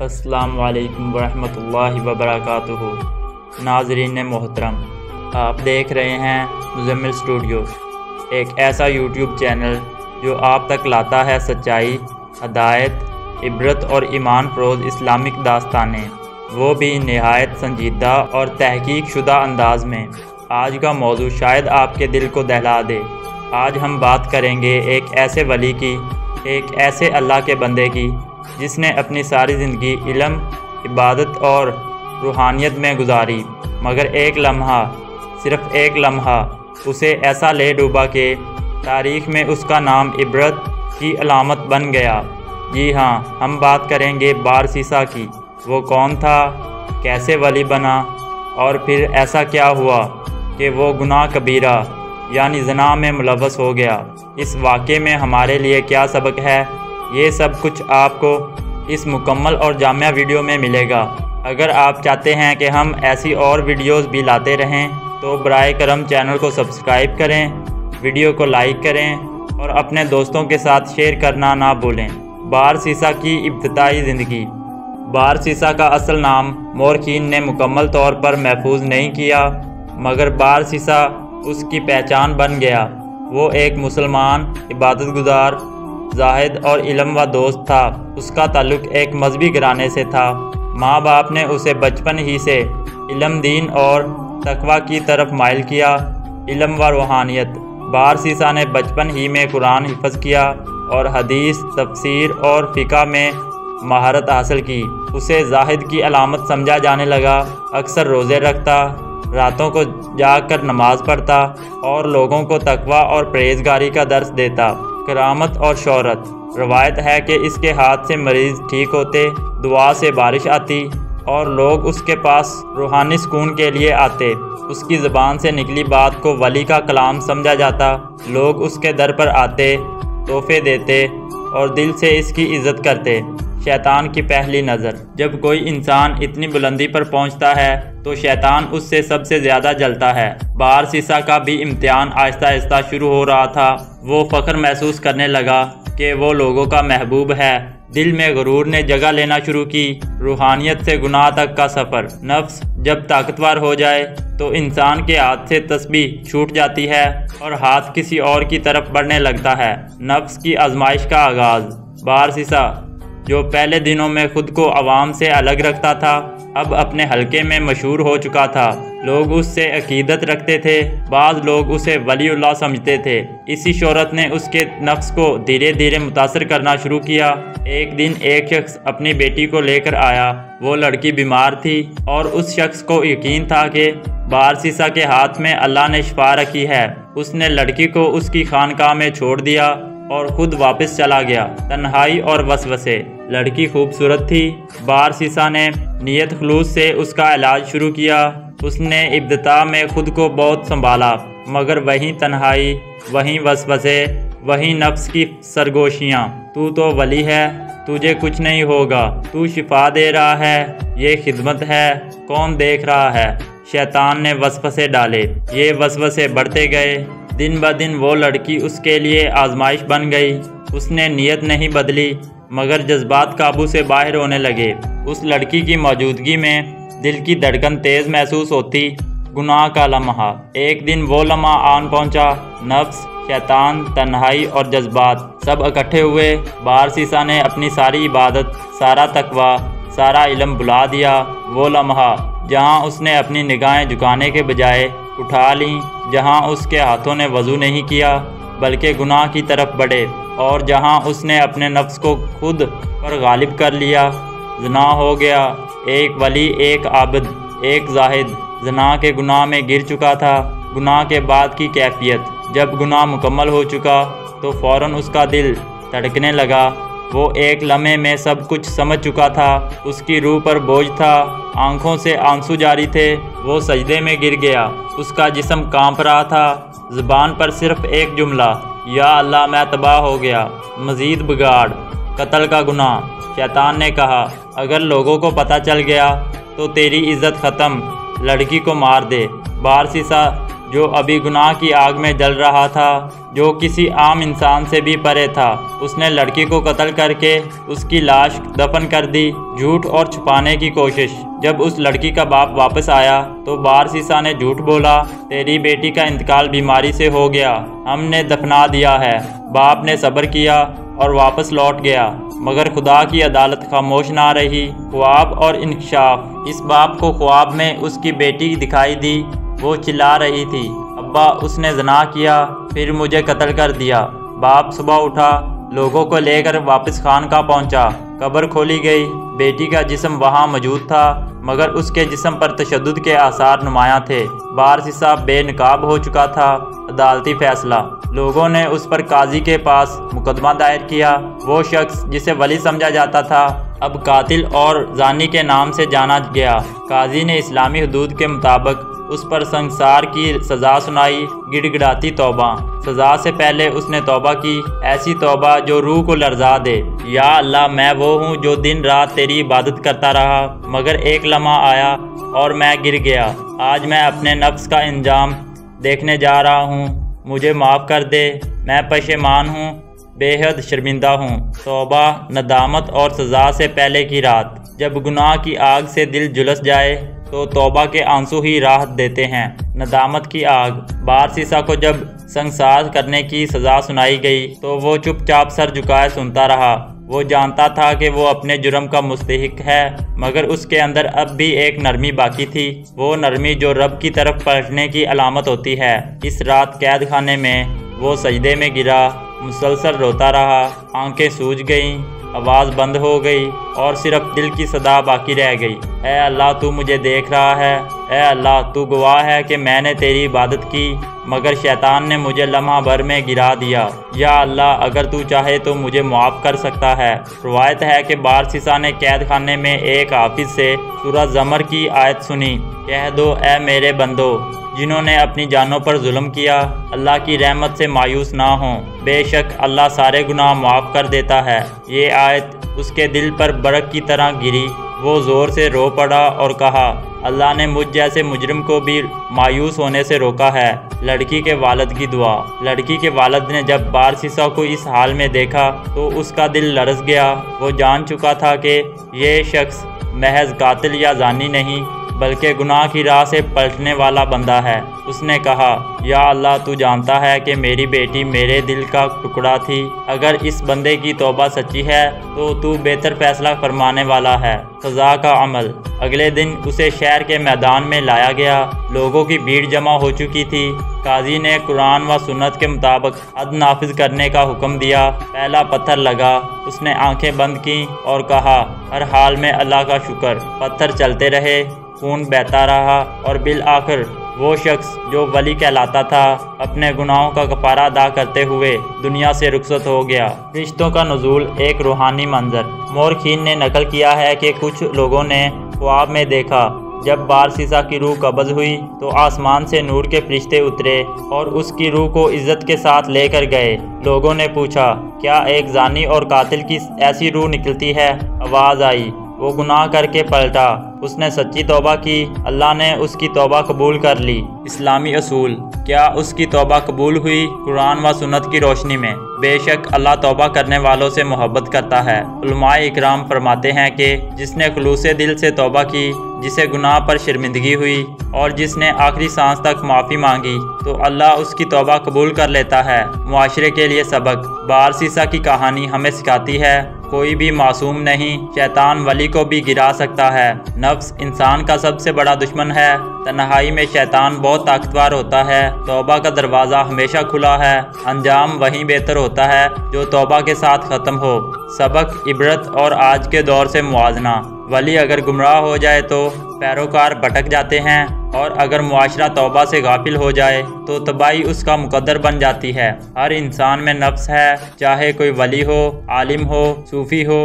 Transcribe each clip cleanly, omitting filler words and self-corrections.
السلام علیکم ورحمۃ اللہ وبرکاتہ۔ ناظرین محترم، آپ دیکھ رہے ہیں مزمل اسٹوڈیو، ایک ایسا یوٹیوب چینل جو آپ تک لاتا ہے سچائی، ہدایت، عبرت اور ایمان فروز اسلامک داستانیں، وہ بھی نہایت سنجیدہ اور تحقیق شدہ انداز میں۔ آج کا موضوع شاید آپ کے دل کو دہلا دے۔ آج ہم بات کریں گے ایک ایسے ولی کی، ایک ایسے اللہ کے بندے کی جس نے اپنی ساری زندگی علم، عبادت اور روحانیت میں گزاری، مگر ایک لمحہ، صرف ایک لمحہ اسے ایسا لے ڈوبا کہ تاریخ میں اس کا نام عبرت کی علامت بن گیا۔ جی ہاں، ہم بات کریں گے بارسیسا کی۔ وہ کون تھا، کیسے ولی بنا، اور پھر ایسا کیا ہوا کہ وہ گناہ کبیرہ یعنی زنا میں ملوث ہو گیا۔ اس واقعے میں ہمارے لیے کیا سبق ہے، یہ سب کچھ آپ کو اس مکمل اور جامع ویڈیو میں ملے گا۔ اگر آپ چاہتے ہیں کہ ہم ایسی اور ویڈیوز بھی لاتے رہیں تو برائے کرم چینل کو سبسکرائب کریں، ویڈیو کو لائک کریں اور اپنے دوستوں کے ساتھ شیئر کرنا نہ بھولیں۔ بارسیسا کی ابتدائی زندگی۔ بارسیسا کا اصل نام مورخین نے مکمل طور پر محفوظ نہیں کیا، مگر بارسیسا اس کی پہچان بن گیا۔ وہ ایک مسلمان، عبادت گزار، زاہد اور علم و دوست تھا۔ اس کا تعلق ایک مذہبی گھرانے سے تھا۔ ماں باپ نے اسے بچپن ہی سے علم، دین اور تقوی کی طرف مائل کیا۔ علم و روحانیت۔ بارسیسا نے بچپن ہی میں قرآن حفظ کیا اور حدیث، تفسیر اور فقہ میں مہارت حاصل کی۔ اسے زاہد کی علامت سمجھا جانے لگا۔ اکثر روزے رکھتا، راتوں کو جاگ کر نماز پڑھتا اور لوگوں کو تقوی اور پرہیزگاری کا درس دیتا۔ کرامت اور شہرت۔ روایت ہے کہ اس کے ہاتھ سے مریض ٹھیک ہوتے، دعا سے بارش آتی اور لوگ اس کے پاس روحانی سکون کے لیے آتے۔ اس کی زبان سے نکلی بات کو ولی کا کلام سمجھا جاتا۔ لوگ اس کے در پر آتے، تحفے دیتے اور دل سے اس کی عزت کرتے۔ شیطان کی پہلی نظر۔ جب کوئی انسان اتنی بلندی پر پہنچتا ہے تو شیطان اس سے سب سے زیادہ جلتا ہے۔ بارسیسا کا بھی امتحان آہستہ آہستہ شروع ہو رہا تھا۔ وہ فخر محسوس کرنے لگا کہ وہ لوگوں کا محبوب ہے۔ دل میں غرور نے جگہ لینا شروع کی۔ روحانیت سے گناہ تک کا سفر۔ نفس جب طاقتور ہو جائے تو انسان کے ہاتھ سے تسبیح چھوٹ جاتی ہے اور ہاتھ کسی اور کی طرف بڑھنے لگتا ہے۔ نفس کی آزمائش کا آغاز۔ بارسیسا جو پہلے دنوں میں خود کو عوام سے الگ رکھتا تھا، اب اپنے حلقے میں مشہور ہو چکا تھا۔ لوگ اس سے عقیدت رکھتے تھے، بعض لوگ اسے ولی اللہ سمجھتے تھے۔ اسی شہرت نے اس کے نفس کو دھیرے دھیرے متاثر کرنا شروع کیا۔ ایک دن ایک شخص اپنی بیٹی کو لے کر آیا۔ وہ لڑکی بیمار تھی اور اس شخص کو یقین تھا کہ بارسیسا کے ہاتھ میں اللہ نے شفا رکھی ہے۔ اس نے لڑکی کو اس کی خانقاہ میں چھوڑ دیا اور خود واپس چلا گیا۔ تنہائی اور وسوسے۔ لڑکی خوبصورت تھی۔ بارسیسا نے نیت خلوص سے اس کا علاج شروع کیا۔ اس نے ابتدا میں خود کو بہت سنبھالا، مگر وہیں تنہائی، وہیں وسوسے، وہیں نفس کی سرگوشیاں۔ تو ولی ہے، تجھے کچھ نہیں ہوگا، تو شفا دے رہا ہے، یہ خدمت ہے، کون دیکھ رہا ہے۔ شیطان نے وسوسے ڈالے۔ یہ وسوسے بڑھتے گئے۔ دن بدن وہ لڑکی اس کے لیے آزمائش بن گئی۔ اس نے نیت نہیں بدلی، مگر جذبات قابو سے باہر ہونے لگے۔ اس لڑکی کی موجودگی میں دل کی دھڑکن تیز محسوس ہوتی۔ گناہ کا لمحہ۔ ایک دن وہ لمحہ آن پہنچا۔ نفس، شیطان، تنہائی اور جذبات سب اکٹھے ہوئے۔ بارسیسا نے اپنی ساری عبادت، سارا تقوی، سارا علم بھلا دیا۔ وہ لمحہ جہاں اس نے اپنی نگاہیں جھکانے کے بجائے اٹھا لیں، جہاں اس کے ہاتھوں نے وضو نہیں کیا بلکہ گناہ کی طرف بڑھے، اور جہاں اس نے اپنے نفس کو خود پر غالب کر لیا۔ زنا ہو گیا۔ ایک ولی، ایک عابد، ایک زاہد زنا کے گناہ میں گر چکا تھا۔ گناہ کے بعد کی کیفیت۔ جب گناہ مکمل ہو چکا تو فوراً اس کا دل دھڑکنے لگا۔ وہ ایک لمحے میں سب کچھ سمجھ چکا تھا۔ اس کی روح پر بوجھ تھا، آنکھوں سے آنسو جاری تھے۔ وہ سجدے میں گر گیا۔ اس کا جسم کانپ رہا تھا۔ زبان پر صرف ایک جملہ، یا اللہ میں تباہ ہو گیا۔ مزید بگاڑ۔ قتل کا گناہ۔ شیطان نے کہا، اگر لوگوں کو پتہ چل گیا تو تیری عزت ختم، لڑکی کو مار دے۔ بارسیسا جو ابھی گناہ کی آگ میں جل رہا تھا، جو کسی عام انسان سے بھی پرے تھا۔ اس نے لڑکی کو قتل کر کے اس کی لاش دفن کر دی، جھوٹ اور چھپانے کی کوشش۔ جب اس لڑکی کا باپ واپس آیا تو بارسیسا نے جھوٹ بولا، تیری بیٹی کا انتقال بیماری سے ہو گیا، ہم نے دفنا دیا ہے۔ باپ نے صبر کیا اور واپس لوٹ گیا، مگر خدا کی عدالت خاموش نہ رہی۔ خواب اور انکشاف۔ اس باپ کو خواب میں اس کی بیٹی دکھائی دی، وہ چلا رہی تھی، ابا اس نے زنا کیا، پھر مجھے قتل کر دیا۔ باپ صبح اٹھا، لوگوں کو لے کر واپس خانقاہ پہنچا، قبر کھولی گئی، بیٹی کا جسم وہاں موجود تھا، مگر اس کے جسم پر تشدد کے آثار نمایاں تھے۔ بارسیسا بے نقاب ہو چکا تھا۔ عدالتی فیصلہ۔ لوگوں نے اس پر قاضی کے پاس مقدمہ دائر کیا۔ وہ شخص جسے ولی سمجھا جاتا تھا اب قاتل اور زانی کے نام سے جانا گیا۔ قاضی نے اسلامی حدود کے مطابق اس پر سنگسار کی سزا سنائی، گڑ گڑاتی توبہ۔ سزا سے پہلے اس نے توبہ کی، ایسی توبہ جو روح کو لرزا دے۔ یا اللہ، میں وہ ہوں جو دن رات تیری عبادت کرتا رہا، مگر ایک لمحہ آیا اور میں گر گیا۔ آج میں اپنے نفس کا انجام دیکھنے جا رہا ہوں، مجھے معاف کر دے، میں پشیمان ہوں، بے حد شرمندہ ہوں۔ توبہ، ندامت اور سزا سے پہلے کی رات۔ جب گناہ کی آگ سے دل جھلس جائے تو توبہ کے آنسو ہی راحت دیتے ہیں۔ ندامت کی آگ۔ بارسیسا کو جب سنگسار کرنے کی سزا سنائی گئی تو وہ چپ چاپ سر جھکائے سنتا رہا۔ وہ جانتا تھا کہ وہ اپنے جرم کا مستحق ہے، مگر اس کے اندر اب بھی ایک نرمی باقی تھی، وہ نرمی جو رب کی طرف پلٹنے کی علامت ہوتی ہے۔ اس رات قید خانے میں وہ سجدے میں گرا، مسلسل روتا رہا، آنکھیں سوج گئیں، آواز بند ہو گئی اور صرف دل کی صدا باقی رہ گئی۔ اے اللہ، تو مجھے دیکھ رہا ہے، اے اللہ تو گواہ ہے کہ میں نے تیری عبادت کی، مگر شیطان نے مجھے لمحہ بھر میں گرا دیا۔ یا اللہ، اگر تو چاہے تو مجھے معاف کر سکتا ہے۔ روایت ہے کہ بارسیسا نے قید خانے میں ایک حافظ سے سورہ زمر کی آیت سنی، کہہ دو اے میرے بندو جنہوں نے اپنی جانوں پر ظلم کیا، اللہ کی رحمت سے مایوس نہ ہوں، بے شک اللہ سارے گناہ معاف کر دیتا ہے۔ یہ آیت اس کے دل پر برق کی طرح گری، وہ زور سے رو پڑا اور کہا، اللہ نے مجھ جیسے مجرم کو بھی مایوس ہونے سے روکا ہے۔ لڑکی کے والد کی دعا۔ لڑکی کے والد نے جب بارسیسا کو اس حال میں دیکھا تو اس کا دل لرز گیا۔ وہ جان چکا تھا کہ یہ شخص محض قاتل یا زانی نہیں، بلکہ گناہ کی راہ سے پلٹنے والا بندہ ہے۔ اس نے کہا، یا اللہ، تو جانتا ہے کہ میری بیٹی میرے دل کا ٹکڑا تھی، اگر اس بندے کی توبہ سچی ہے تو بہتر فیصلہ فرمانے والا ہے۔ قضا کا عمل۔ اگلے دن اسے شہر کے میدان میں لایا گیا، لوگوں کی بھیڑ جمع ہو چکی تھی۔ قاضی نے قرآن و سنت کے مطابق حد نافذ کرنے کا حکم دیا۔ پہلا پتھر لگا، اس نے آنکھیں بند کیں اور کہا، ہر حال میں اللہ کا شکر۔ پتھر چلتے رہے، خون بہتا رہا اور بالآخر وہ شخص جو ولی کہلاتا تھا اپنے گناہوں کا کفارہ ادا کرتے ہوئے دنیا سے رخصت ہو گیا۔ فرشتوں کا نزول، ایک روحانی منظر۔ مورخین نے نقل کیا ہے کہ کچھ لوگوں نے خواب میں دیکھا جب بارسیسا کی روح قبض ہوئی تو آسمان سے نور کے فرشتے اترے اور اس کی روح کو عزت کے ساتھ لے کر گئے۔ لوگوں نے پوچھا، کیا ایک زانی اور قاتل کی ایسی روح نکلتی ہے؟ آواز آئی، وہ گناہ کر کے پلٹا، اس نے سچی توبہ کی، اللہ نے اس کی توبہ قبول کر لی۔ اسلامی اصول۔ کیا اس کی توبہ قبول ہوئی؟ قرآن و سنت کی روشنی میں بے شک اللہ توبہ کرنے والوں سے محبت کرتا ہے۔ علماء اکرام فرماتے ہیں کہ جس نے خلوص دل سے توبہ کی، جسے گناہ پر شرمندگی ہوئی اور جس نے آخری سانس تک معافی مانگی تو اللہ اس کی توبہ قبول کر لیتا ہے۔ معاشرے کے لیے سبق۔ بارسیسا کی کہانی ہمیں سکھاتی ہے کوئی بھی معصوم نہیں، شیطان ولی کو بھی گرا سکتا ہے۔ نفس انسان کا سب سے بڑا دشمن ہے، تنہائی میں شیطان بہت طاقتور ہوتا ہے۔ توبہ کا دروازہ ہمیشہ کھلا ہے، انجام وہیں بہتر ہوتا ہے جو توبہ کے ساتھ ختم ہو۔ سبق، عبرت اور آج کے دور سے موازنہ۔ ولی اگر گمراہ ہو جائے تو پیروکار بھٹک جاتے ہیں، اور اگر معاشرہ توبہ سے غافل ہو جائے تو تباہی اس کا مقدر بن جاتی ہے۔ ہر انسان میں نفس ہے، چاہے کوئی ولی ہو، عالم ہو، صوفی ہو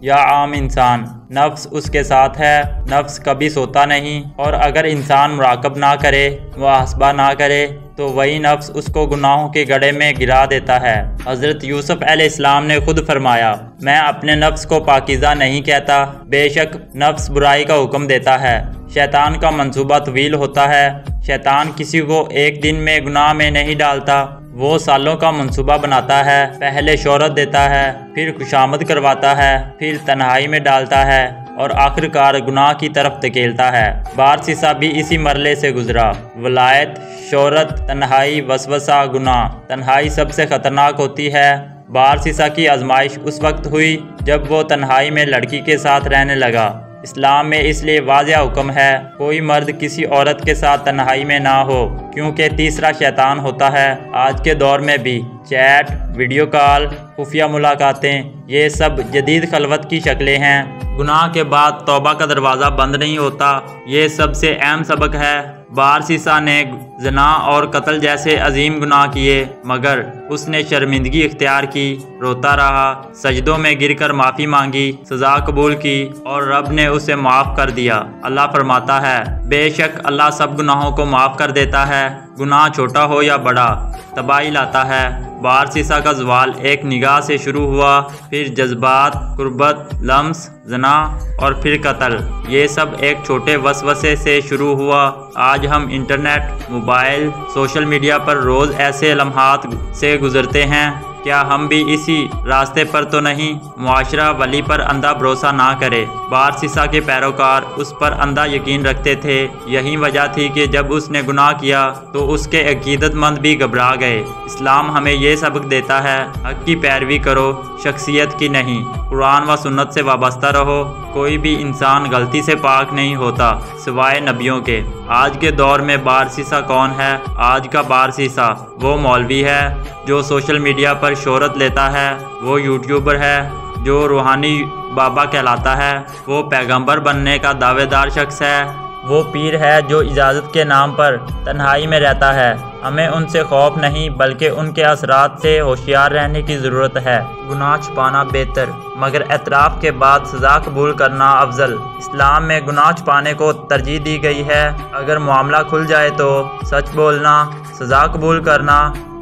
یا عام انسان، نفس اس کے ساتھ ہے، نفس کبھی سوتا نہیں، اور اگر انسان مراقب نہ کرے، محاسبہ نہ کرے تو وہی نفس اس کو گناہوں کے گڑھے میں گرا دیتا ہے۔ حضرت یوسف علیہ السلام نے خود فرمایا، میں اپنے نفس کو پاکیزہ نہیں کہتا، بے شک نفس برائی کا حکم دیتا ہے۔ شیطان کا منصوبہ طویل ہوتا ہے، شیطان کسی کو ایک دن میں گناہ میں نہیں ڈالتا، وہ سالوں کا منصوبہ بناتا ہے، پہلے شہرت دیتا ہے، پھر خوشامد کرواتا ہے، پھر تنہائی میں ڈالتا ہے اور آخر کار گناہ کی طرف دھکیلتا ہے۔ بارسیسا بھی اسی مرحلے سے گزرا، ولایت، شہرت، تنہائی، وسوسہ، گناہ۔ تنہائی سب سے خطرناک ہوتی ہے۔ بارسیسا کی آزمائش اس وقت ہوئی جب وہ تنہائی میں لڑکی کے ساتھ رہنے لگا۔ اسلام میں اس لیے واضح حکم ہے کوئی مرد کسی عورت کے ساتھ تنہائی میں نہ ہو، کیونکہ تیسرا شیطان ہوتا ہے۔ آج کے دور میں بھی چیٹ، ویڈیو کال، خفیہ ملاقاتیں، یہ سب جدید خلوت کی شکلیں ہیں۔ گناہ کے بعد توبہ کا دروازہ بند نہیں ہوتا، یہ سب سے اہم سبق ہے۔ بارسیسا نے زنا اور قتل جیسے عظیم گناہ کیے، مگر اس نے شرمندگی اختیار کی، روتا رہا، سجدوں میں گر کر معافی مانگی، سزا قبول کی اور رب نے اسے معاف کر دیا۔ اللہ فرماتا ہے، بے شک اللہ سب گناہوں کو معاف کر دیتا ہے، گناہ چھوٹا ہو یا بڑا، تباہی لاتا ہے۔ بارسیسا کا زوال ایک نگاہ سے شروع ہوا، پھر جذبات، قربت، لمس، زنا اور پھر قتل۔ یہ سب ایک چھوٹے وسوسے سے شروع ہوا۔ آج ہم انٹرنیٹ، موبائل، سوشل میڈیا پر روز ایسے لمحات سے گزرتے ہیں، کیا ہم بھی اسی راستے پر تو نہیں؟ معاشرہ ولی پر اندھا بھروسہ نہ کرے۔ بارسیسا کے پیروکار اس پر اندھا یقین رکھتے تھے، یہی وجہ تھی کہ جب اس نے گناہ کیا تو اس کے عقیدت مند بھی گھبرا گئے۔ اسلام ہمیں یہ سبق دیتا ہے، حق کی پیروی کرو، شخصیت کی نہیں۔ قرآن و سنت سے وابستہ رہو، کوئی بھی انسان غلطی سے پاک نہیں ہوتا سوائے نبیوں کے۔ آج کے دور میں بارسیسا کون ہے؟ آج کا بارسیسا وہ مولوی ہے جو سوشل میڈیا پر شہرت لیتا ہے، وہ یوٹیوبر ہے جو روحانی بابا کہلاتا ہے، وہ پیغمبر بننے کا دعوے دار شخص ہے، وہ پیر ہے جو اجازت کے نام پر تنہائی میں رہتا ہے۔ ہمیں ان سے خوف نہیں بلکہ ان کے اثرات سے ہوشیار رہنے کی ضرورت ہے۔ گناہ چھپانا بہتر مگر اعتراف کے بعد سزا قبول کرنا افضل۔ اسلام میں گناہ چھپانے کو ترجیح دی گئی ہے۔ اگر معاملہ کھل جائے تو سچ بولنا، سزا قبول کرنا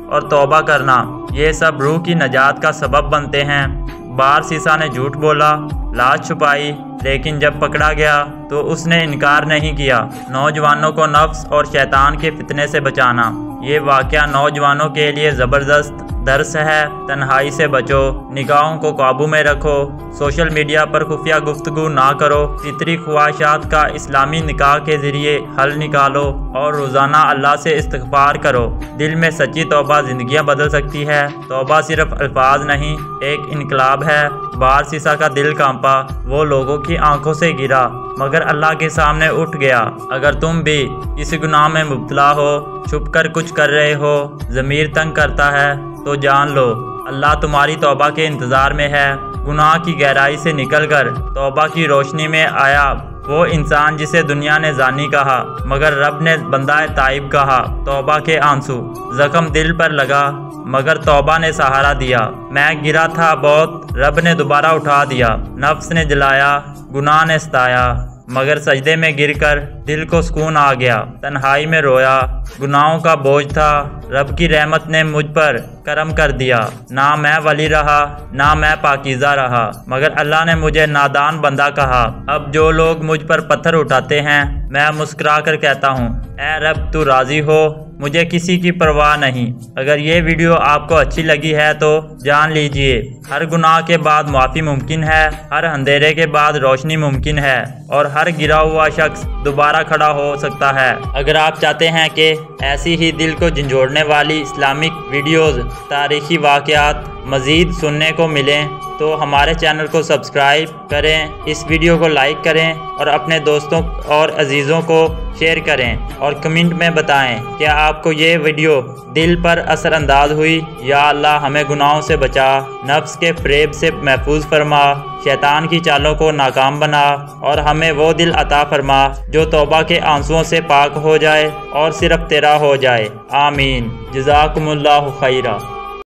اور توبہ کرنا، یہ سب روح کی نجات کا سبب بنتے ہیں۔ بارسیسا نے جھوٹ بولا، لاش چھپائی، لیکن جب پکڑا گیا تو اس نے انکار نہیں کیا۔ نوجوانوں کو نفس اور شیطان کے فتنے سے بچانا، یہ واقعہ نوجوانوں کے لیے زبردست درس ہے۔ تنہائی سے بچو، نگاہوں کو قابو میں رکھو، سوشل میڈیا پر خفیہ گفتگو نہ کرو، فطری خواہشات کا اسلامی نکاح کے ذریعے حل نکالو اور روزانہ اللہ سے استغفار کرو۔ دل میں سچی توبہ زندگیاں بدل سکتی ہے۔ توبہ صرف الفاظ نہیں، ایک انقلاب ہے۔ بارسیسا کا دل کانپا، وہ لوگوں کی آنکھوں سے گرا مگر اللہ کے سامنے اٹھ گیا۔ اگر تم بھی کسی گناہ میں مبتلا ہو، چھپ کر کچھ کر رہے ہو، ضمیر تنگ کرتا ہے، تو جان لو اللہ تمہاری توبہ کے انتظار میں ہے۔ گناہ کی گہرائی سے نکل کر توبہ کی روشنی میں آیا وہ انسان جسے دنیا نے زانی کہا مگر رب نے بندہ تائب کہا۔ توبہ کے آنسو، زخم دل پر لگا مگر توبہ نے سہارا دیا۔ میں گرا تھا بہت، رب نے دوبارہ اٹھا دیا۔ نفس نے جلایا، گناہ نے ستایا، مگر سجدے میں گر کر دل کو سکون آ گیا۔ تنہائی میں رویا، گناہوں کا بوجھ تھا، رب کی رحمت نے مجھ پر کرم کر دیا۔ نہ میں ولی رہا، نہ میں پاکیزہ رہا، مگر اللہ نے مجھے نادان بندہ کہا۔ اب جو لوگ مجھ پر پتھر اٹھاتے ہیں، میں مسکرا کر کہتا ہوں، اے رب تو راضی ہو، مجھے کسی کی پرواہ نہیں۔ اگر یہ ویڈیو آپ کو اچھی لگی ہے تو جان لیجئے، ہر گناہ کے بعد معافی ممکن ہے، ہر اندھیرے کے بعد روشنی ممکن ہے، اور ہر گرا ہوا شخص دوبارہ کھڑا ہو سکتا ہے۔ اگر آپ چاہتے ہیں کہ ایسی ہی دل کو جھنجھوڑنے والی اسلامک ویڈیوز، تاریخی واقعات مزید سننے کو ملیں تو ہمارے چینل کو سبسکرائب کریں، اس ویڈیو کو لائک کریں اور اپنے دوستوں اور عزیزوں کو شیئر کریں، اور کمنٹ میں بتائیں کہ آپ کو یہ ویڈیو دل پر اثر انداز ہوئی۔ یا اللہ ہمیں گناہوں سے بچا، نفس کے فریب سے محفوظ فرما، شیطان کی چالوں کو ناکام بنا، اور ہمیں وہ دل عطا فرما جو توبہ کے آنسوؤں سے پاک ہو جائے اور صرف تیرا ہو جائے۔ آمین۔ جزاکم اللہ خیرہ۔